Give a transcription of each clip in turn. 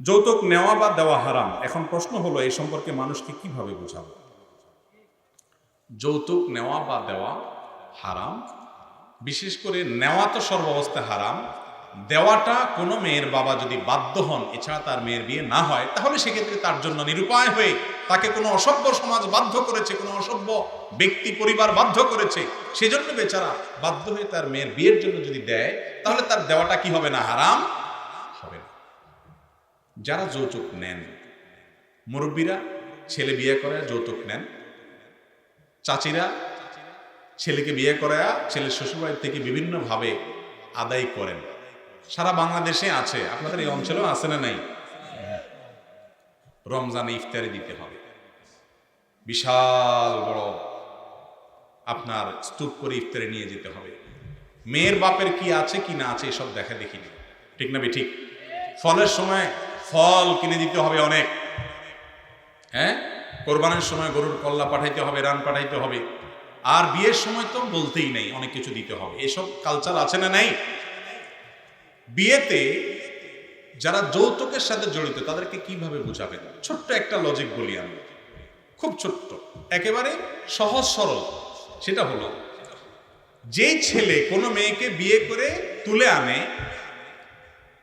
যৌতুক নেওয়া বা দেওয়া হারাম। এখন প্রশ্ন হলো এই সম্পর্কে মানুষকে কিভাবে বোঝাবো। যৌতুক নেওয়া বা দেওয়া হারাম, বিশেষ করে নেওয়া তো সর্বাবস্থায় হারাম। দেওয়াটা কোনো মেয়ের বাবা যদি বাধ্য হন, এছাড়া তার মেয়ের বিয়ে না হয়, তাহলে সেক্ষেত্রে তার জন্য নিরুপায় হয়ে তাকে কোনো অসভ্য সমাজ বাধ্য করেছে, কোনো অসভ্য ব্যক্তি পরিবার বাধ্য করেছে, সেজন্য বেচারা বাধ্য হয়ে তার মেয়ের বিয়ের জন্য যদি দেয়, তাহলে তার দেওয়াটা কি হবে না? হারাম হবে না। যারা যৌতুক নেন, মুরব্বীরা ছেলে বিয়ে করে যৌতুক নেন, চাচিরা ছেলেকে বিয়ে করায়া ছেলের শ্বশুরবাড়ি থেকে বিভিন্নভাবে আদায় করেন। সারা বাংলাদেশে আছে, আপনাদের এই অঞ্চলেও আছে না নাই? রমজানে ইফতারি দিতে হবে, বিশাল বড় আপনার স্তূপ করে ইফতারি নিয়ে যেতে হবে। মেয়ের বাপের কি আছে কি না আছে এসব দেখা দেখি না, ঠিক না ঠিক? ফলের সময় ফল কিনে দিতে হবে অনেক, হ্যাঁ, কোরবানের সময় গরুর কল্লা পাঠাইতে হবে, রান পাঠাইতে হবে, আর বিয়ের সময় তো বলতেই নেই, অনেক কিছু দিতে হবে। এসব কালচার আছে না নাই? বিয়েতে যারা যৌতুকের সাথে জড়িত তাদেরকে কিভাবে বুঝাবেন? ছোট্ট একটা লজিক বলি আমি, খুব ছোট্ট, একেবারে সহজ সরল। সেটা হলো, যেই ছেলে কোনো মেয়েকে বিয়ে করে তুলে আনে,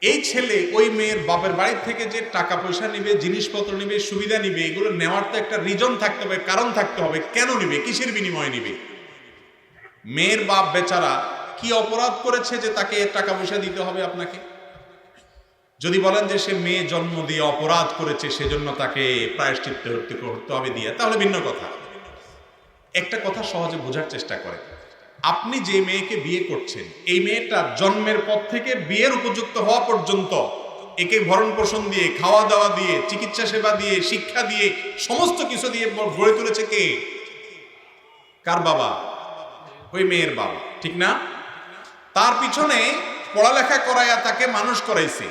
এই ছেলে ওই মেয়ের বাপের বাড়ির থেকে যে টাকা পয়সা নিবে, জিনিসপত্র নিবে, সুবিধা নিবে, এগুলো নেওয়ার তো একটা রিজন থাকতে হবে, কারণ থাকতে হবে। কেন নিবে? কিসের বিনিময়ে নিবে? মেয়ের বাপ বেচারা কি অপরাধ করেছে যে তাকে টাকা পয়সা দিতে হবে আপনাকে? যদি বলেন যে সে মেয়ে জন্ম দিয়ে অপরাধ করেছে, সেজন্য তাকে প্রায়শ্চিত্ত করতে হবে দিয়ে, তাহলে ভিন্ন কথা। একটা কথা সহজে বোঝার চেষ্টা করেন। আপনি যে মেয়েকে বিয়ে করছেন, এই মেয়েটা জন্মের পর থেকে বিয়ের উপযুক্ত হওয়া পর্যন্ত একে ভরণ পোষণ দিয়ে, খাওয়া দাওয়া দিয়ে, চিকিৎসা সেবা দিয়ে, শিক্ষা দিয়ে, সমস্ত কিছু দিয়ে গড়ে তুলেছে কে? কার বাবা? ওই মেয়ের বাবা, ঠিক না? তার পিছনে পড়ালেখা করাইয়া তাকে মানুষ করাইছে।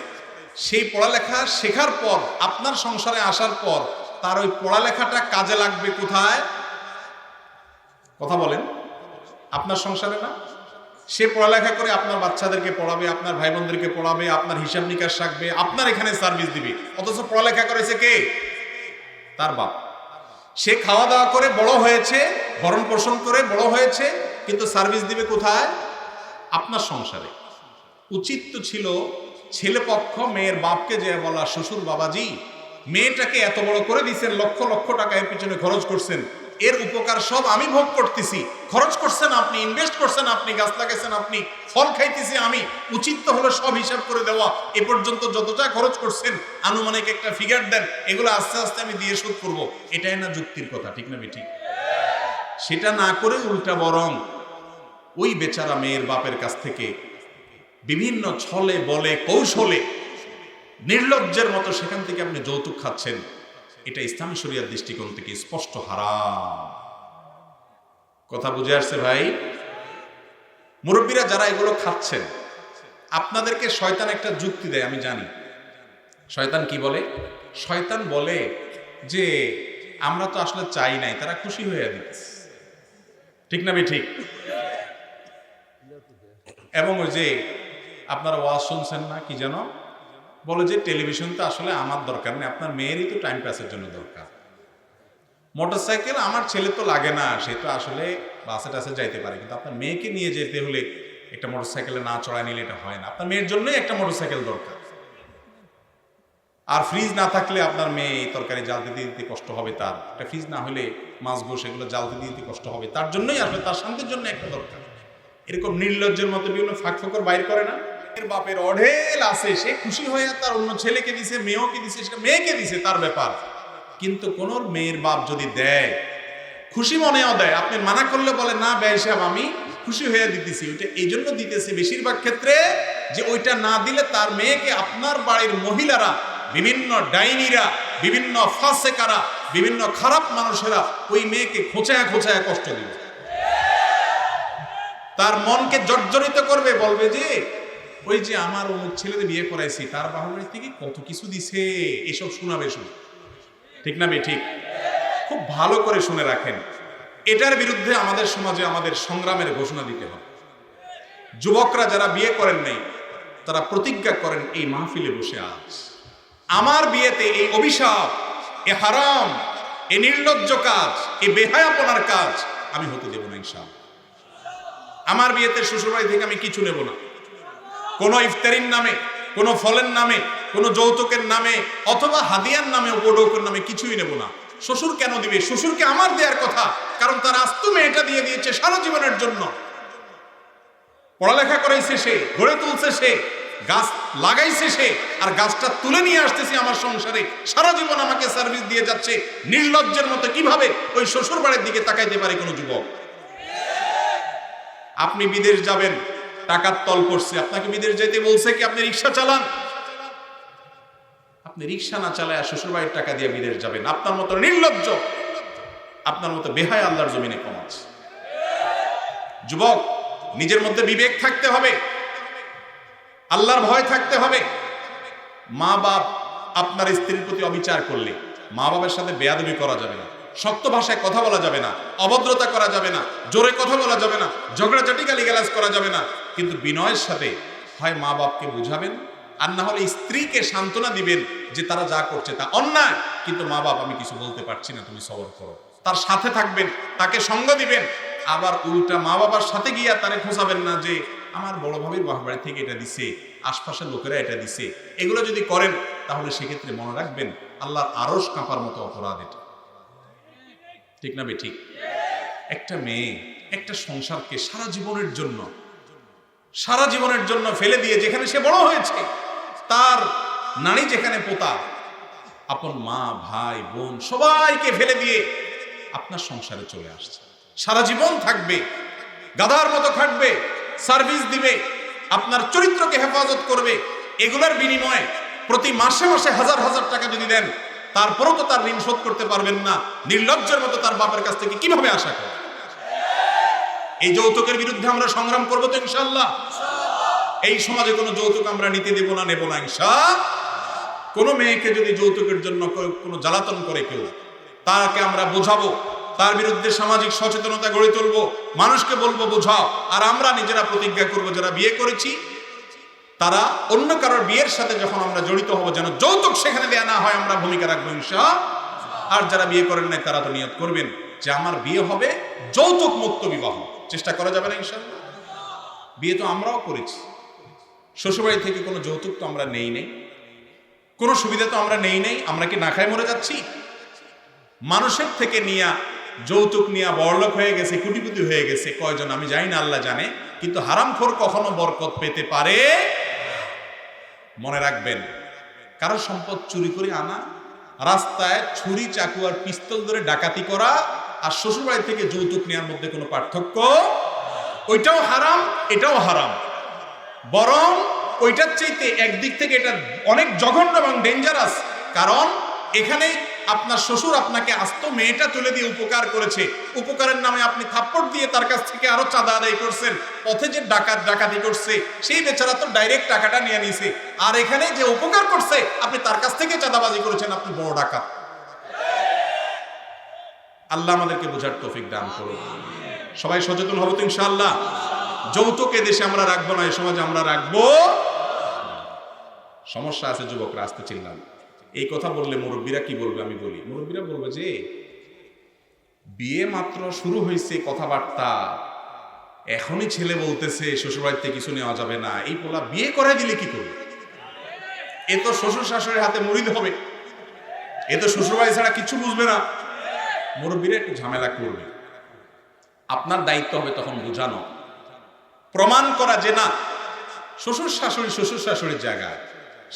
সেই পড়ালেখা শেখার পর, আপনার সংসারে আসার পর, তার ওই পড়ালেখাটা কাজে লাগবে কোথায়? কথা বলেন। আপনার সংসারে না? সে পড়ালেখা করে আপনার বাচ্চাদেরকে পড়াবে, আপনার ভাই বোনদেরকে পড়াবে, আপনার হিসাব নিকাশ রাখবে, আপনার এখানে সার্ভিস দিবে। অথচ পড়ালেখা করেছে কে? তার বাপ। সে খাওয়া দাওয়া করে বড় হয়েছে, ভরণ পোষণ করে বড় হয়েছে, কিন্তু সার্ভিস দিবে কোথায়? আপনার সংসারে। উচিত তো ছিল ছেলে পক্ষ মেয়ের বাপকে যে বলা, শ্বশুর বাবাজি, মেয়েটাকে এত বড় করে দিচ্ছেন, লক্ষ লক্ষ টাকা এর পিছনে খরচ করছেন, এর উপকার সব আমি ভোগ করতেছি, খরচ করছেন আপনি, ইনভেস্ট করছেন আপনি, গাছ লাগাইছেন আপনি, ফল খাইতেছি আমি, উচিত তো হলো সব হিসাব করে দেওয়া। এ পর্যন্ত যত যা খরচ করছেন আনুমানিক একটা ফিগার দেন, এগুলো আস্তে আস্তে আমি দিয়ে শোধ করবো। এটাই না যুক্তির কথা, ঠিক না ঠিক? সেটা না করে উল্টা বরং ওই বেচারা মেয়ের বাপের কাছ থেকে বিভিন্ন ছলে বলে কৌশলে নির্লজ্জের মতো সেখান থেকে আপনি যৌতুক খাচ্ছেন। এটা ইসলামী শরিয়ার দৃষ্টিকোণ থেকে স্পষ্ট হারাম। কথা বুঝে আসছে ভাই? মুরব্বীরা যারা এগুলো খাচ্ছেন, আপনাদেরকে শয়তান একটা যুক্তি দেয়, আমি জানি। শয়তান কি বলে? শয়তান বলে যে আমরা তো আসলে চাই নাই, তারা খুশি হয়ে দিচ্ছে, ঠিক না ঠিক? এবং ওই যে আপনারা ওয়াজ শুনছেন না, কি যেন বলে যে টেলিভিশন তো আসলে আমার দরকার নেই, আপনার মেয়েরই তো টাইম পাসের জন্য দরকার। মোটরসাইকেল আমার ছেলে তো লাগে না, সে তো আসলে বাসে টাসে যাইতে পারে, কিন্তু আপনার মেয়েকে নিয়ে যেতে হলে একটা মোটরসাইকেলে না চড়ায় নিলে এটা হয় না। আপনার মেয়ের জন্যই একটা মোটরসাইকেল দরকার। আর ফ্রিজ না থাকলে আপনার মেয়ে তরকারি জ্বালতে দিতে কষ্ট হবে, তার একটা ফ্রিজ না হলে মাছ গোশ এগুলো জ্বালতে দিতে কষ্ট হবে, তার জন্যই আসলে তার শান্তির জন্য একটা দরকার। এরকম নির্লজ্জের মতো বিভিন্ন ফাঁক ফোকর বাইর করে না? এর বাপের অঢেল আছে, সে খুশি হয়ে তার অন্য ছেলেকে দিছে, মেয়েকে দিছে, সেটা মেয়েকে দিছে, তার ব্যাপার। কিন্তু কোন মেয়ের বাপ যদি দেয়, খুশি মনেও দেয়, আপনি মানা করলে বলে না ব্যয় সাহেব আমি খুশি হয়ে দিতেছি, ওইটা এই জন্য দিতেছি বেশিরভাগ ক্ষেত্রে যে ওইটা না দিলে তার মেয়েকে আপনার বাড়ির মহিলারা, বিভিন্ন ডাইনিরা, বিভিন্ন ফাসেকারা, বিভিন্ন খারাপ মানুষেরা ওই মেয়েকে খোঁচায়া খোঁচায়া কষ্ট দিবে, তার মনকে জর্জরিত করবে, বলবে যে ওই যে আমার অমুক ছেলেকে বিয়ে করাইছি, তার বাড়ি থেকে কত কিছু দিছে, এসব শোনাবে শুনে, ঠিক না ঠিক? খুব ভালো করে শুনে রাখেন, এটার বিরুদ্ধে আমাদের সমাজে আমাদের সংগ্রামের ঘোষণা দিতে হবে। যুবকরা যারা বিয়ে করেন নাই, তারা প্রতিজ্ঞা করেন এই মাহফিলে বসে আজ আমার বিয়েতে এই অভিশাপ, এ হারাম, এ নির্লজ্জ কাজ, এ বেহায়াপনার কাজ আমি হতে দেব না ইনশাআল্লাহ। আমার বিয়েতে শ্বশুরবাড়ি থেকে আমি কিছু নেব না, কোনো ইফতারির নামে, কোনো ফলের নামে, কোনো যৌতুকের নামে অথবা হাদিয়ার নামে, উপঢৌকের নামে কিছুই নেব না। শ্বশুর কেন দিবে? শ্বশুরকে আমার দেওয়ার কথা, কারণ তার আস্ত মেয়েটা দিয়ে দিয়েছে সারা জীবনের জন্য। পড়ালেখা করাইছে সে, গড়ে তুলছে সে, গাছ লাগাইছে সে, আর গাছটা তুলে নিয়ে আসতেছে আমার সংসারে, সারা জীবন আমাকে সার্ভিস দিয়ে যাচ্ছে। নির্লজ্জের মতো কিভাবে ওই শ্বশুর বাড়ির দিকে তাকাইতে পারে কোনো যুবক? আপনি বিদেশ যাবেন, টাকার তল পড়ছে, আপনাকে বিদেশ যেতে বলছে কি আপনি রিক্সা চালান? আপনি রিক্সা না চালায় শ্বশুর বাড়ির টাকা দিয়ে বিদেশ যাবেন? আপনার মতো নির্লজ্জ, আপনার মতো বেহায়া আল্লাহর জমিনে কম আছে। যুবক, নিজের মধ্যে বিবেক থাকতে হবে, আল্লাহর ভয় থাকতে হবে। মা বাপ আপনার স্ত্রীর প্রতি অবিচার করলে মা বাবার সাথে বেয়াদবি করা যাবে না, শক্ত ভাষায় কথা বলা যাবে না, অভদ্রতা করা যাবে না, জোরে কথা বলা যাবে না, ঝগড়াঝাটি গালিগালাজ করা যাবে না। কিন্তু বিনয়ের সাথে হয় মা বাপকে বুঝাবেন, আর না হলে স্ত্রীকে সান্ত্বনা দিবেন যে তারা যা করছে তা অন্যায়, কিন্তু মা বাপ আমি কিছু বলতে পারছি না, তুমি সবর করো। তার সাথে থাকবেন, তাকে সঙ্গ দিবেন। আবার উল্টা মা বাবার সাথে গিয়া তারে খোঁজাবেন না যে আমার বড় ভাবির বাড়ি থেকে এটা দিছে, আশপাশের লোকেরা এটা দিছে। এগুলো যদি করেন তাহলে সেক্ষেত্রে মনে রাখবেন আল্লাহর আরশ কাঁপার মতো অপরাধ এটা। ঠিক না বেঠিক? একটা মেয়ে একটা সংসারকে সারা জীবনের জন্য ফেলে দিয়ে যেখানে সে বড় হয়েছে, তার নারী যেখানে পোতা, আপন মা ভাই বোন সবাইকে ফেলে দিয়ে আপনার সংসারে চলে আসছে, সারা জীবন থাকবে, গাধার মতো খাটবে, সার্ভিস দিবে, আপনার চরিত্রকে হেফাজত করবে। এগুলোর বিনিময়ে প্রতি মাসে মাসে হাজার হাজার টাকা যদি দেন, তারপরও তো তার ঋণ শোধ করতে পারবেন না। নির্লজ্জের মতো তার বাপের কাছ থেকে কিভাবে আশা করে? এই যৌতুকের বিরুদ্ধে আমরা সংগ্রাম করবো তো ইনশাআল্লাহ। এই সমাজে কোনো যৌতুক আমরা নিতে দেব না, নেব না ইনশাআল্লাহ। কোনো মেয়েকে যদি যৌতুকের জন্য কোনো জ্বালাতন করে কেউ, তাকে আমরা বোঝাবো, তার বিরুদ্ধে সামাজিক সচেতনতা গড়ে তুলবো, মানুষকে বলবো বোঝাও। আর আমরা নিজেরা প্রতিজ্ঞা করবো, যারা বিয়ে করেছি তারা অন্য কারোর বিয়ের সাথে যখন আমরা জড়িত হব যেন যৌতুক সেখানে দেয়া না হয়, আমরা ভূমিকা রাখবো ইনশাআল্লাহ। আর যারা বিয়ে করেন নাই তারা তো নিয়ত করবেন যে আমার বিয়ে হবে যৌতুক মুক্ত বিবাহ। চেষ্টা করা যাবে না ইনশাআল্লাহ? বিয়ে তো আমরাও করেছি, শ্বশুরবাড়ি থেকে কোনো যৌতুক তো আমরা নেই নেই, কোনো সুবিধা তো আমরা নেই নেই। আমরা কি না খায় মরে যাচ্ছি? মানুষের থেকে নিয়া যৌতুক নিয়া বড়লোক হয়ে গেছে, কোটিপতি হয়ে গেছে কয়জন আমি জানি না, আল্লাহ জানে। কিন্তু হারামখোর কখনো বরকত পেতে পারে? মনে রাখবেন, কারো সম্পদ চুরি করে আনা, রাস্তায় ছুরি চাকু আর পিস্তল ধরে ডাকাতি করা আর শ্বশুরবাড়ি থেকে যৌতুক নেওয়ার মধ্যে কোনো পার্থক্য? ওইটাও হারাম, এটাও হারাম, বরং ওইটার চাইতে একদিক থেকে এটা অনেক জঘন্য এবং ডেঞ্জারাস। কারণ এখানে আপনার শ্বশুর আপনাকে আস্ত মেয়েটা তুলে দিয়ে উপকার করেছে, উপকারের নামে আপনি থাপ্পড় দিয়ে তার কাছ থেকে আরো চাঁদা আদায় করছেন। পথে যে ডাকাতি করছে সেই বেচারা তো ডাইরেক্ট টাকাটা নিয়ে নিছে, আর এখানে যে উপকার করছে আপনি তার কাছ থেকে চাঁদাবাজি করেছেন, আপনি বড় ডাকাত। আল্লাহ আমাদেরকে বোঝার তৌফিক দান করুন। সবাই সচেতন হবো তো ইনশাআল্লাহ। যৌতুক এদেশে আমরা রাখবো না, এই সমাজে আমরা রাখবো। সমস্যা আছে যুবকরা, আসতে চিল্লান। এই কথা বললে মুরব্বীরা কি বলবে? আমি বলি, মুরব্বীরা বলবে যে বিয়ে মাত্র শুরু হয়েছে, কথাবার্তা এখনই ছেলে বলতেছে শ্বশুরবাড়িতে কিছু নেওয়া যাবে না, এই পোলা বিয়ে করে দিলে কি করবে? এ তো শ্বশুর শাশুড়ির হাতে মুড়িদ হবে, এ তো শ্বশুরবাড়ি ছাড়া কিছু বুঝবে না। মুরব্বীরা একটু ঝামেলা করবে, আপনার দায়িত্ব হবে তখন বোঝানো, প্রমাণ করা যে না, শ্বশুর শাশুড়ির জায়গায়,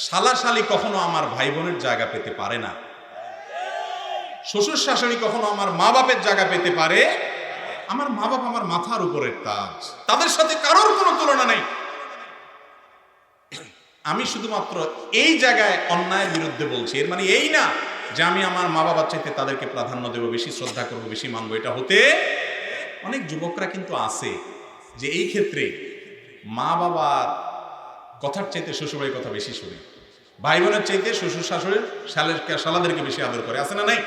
শালা শালি কখনো আমার ভাই বোনের জায়গা পেতে পারে না, শ্বশুর শাশুড়ি কখনো আমার মা বাপের জায়গা পেতে পারে। আমার মা বাপ আমার মাথার উপরের তাজ, তাদের সাথে কারোর কোনো তুলনা নেই। আমি শুধুমাত্র এই জায়গায় অন্যায়ের বিরুদ্ধে বলছি, এর মানে এই না যে আমি আমার মা বাবার চাইতে তাদেরকে প্রাধান্য দেবো, বেশি শ্রদ্ধা করবো, বেশি মানবো। এটা হতে অনেক যুবকরা কিন্তু আছে যে এই ক্ষেত্রে মা বাবার কথার চাইতে শ্বশুরবাড়ির কথা বেশি শুনে, ভাই বোনের চাইতে শ্বশুর শাশুড়ির শালাদেরকে বেশি আদর করে, আছে না নাই?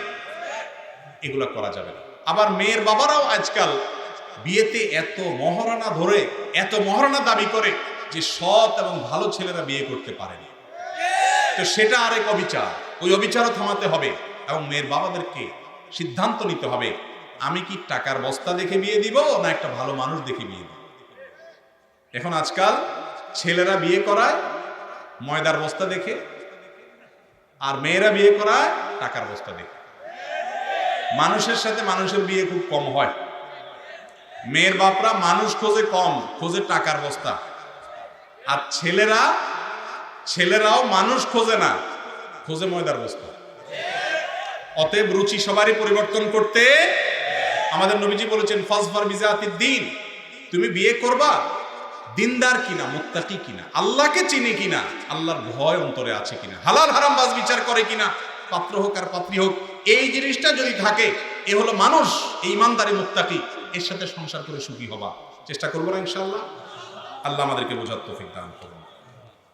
এগুলা করা যাবে না। আবার মেয়ের বাবারাও আজকাল বিয়েতে এত মহারণা ধরে, এত মহারণা দাবি করে যে সৎ এবং ভালো ছেলেরা বিয়ে করতে পারেনি। তো সেটা আরেক অবিচার, ওই অবিচারও থামাতে হবে এবং মেয়ের বাবাদেরকে সিদ্ধান্ত নিতে হবে, আমি কি টাকার বস্তা দেখে বিয়ে দিব না একটা ভালো মানুষ দেখে বিয়ে দিব। এখন আজকাল ছেলেরা বিয়ে করায় ময়দার বস্তা দেখে, আর মেয়েরা বিয়ে করায় টাকার বস্তা দেখে। মানুষের সাথে মানুষের বিয়ে খুব কম হয়। মেয়ের বাপরা মানুষ খোঁজে কম, খোঁজে টাকার বস্তা। আর ছেলেরাও মানুষ খোঁজে না, খোঁজে ময়দার বস্তা। অতএব রুচি সবারই পরিবর্তন করতে। আমাদের নবীজি বলেছেন ফাসফার বিজাতিদ দ্বীন, তুমি বিয়ে করবা দিনদার কিনা, মুত্তাকি কিনা, আল্লাহকে চিনে কিনা, আল্লাহর ভয় অন্তরে আছে কিনা, হালাল হারাম বাজ বিচার করে কিনা, পাত্র হোক আর পাত্রী হোক, এই জিনিসটা যদি থাকে, এ হলো মানুষ, এই ইমানদারি মুত্তাকি, এর সাথে সংসার করে সুখী হবা। চেষ্টা করবো না ইনশাআল্লাহ? আল্লাহ আমাদেরকে বোঝার তৌফিক দান করুন।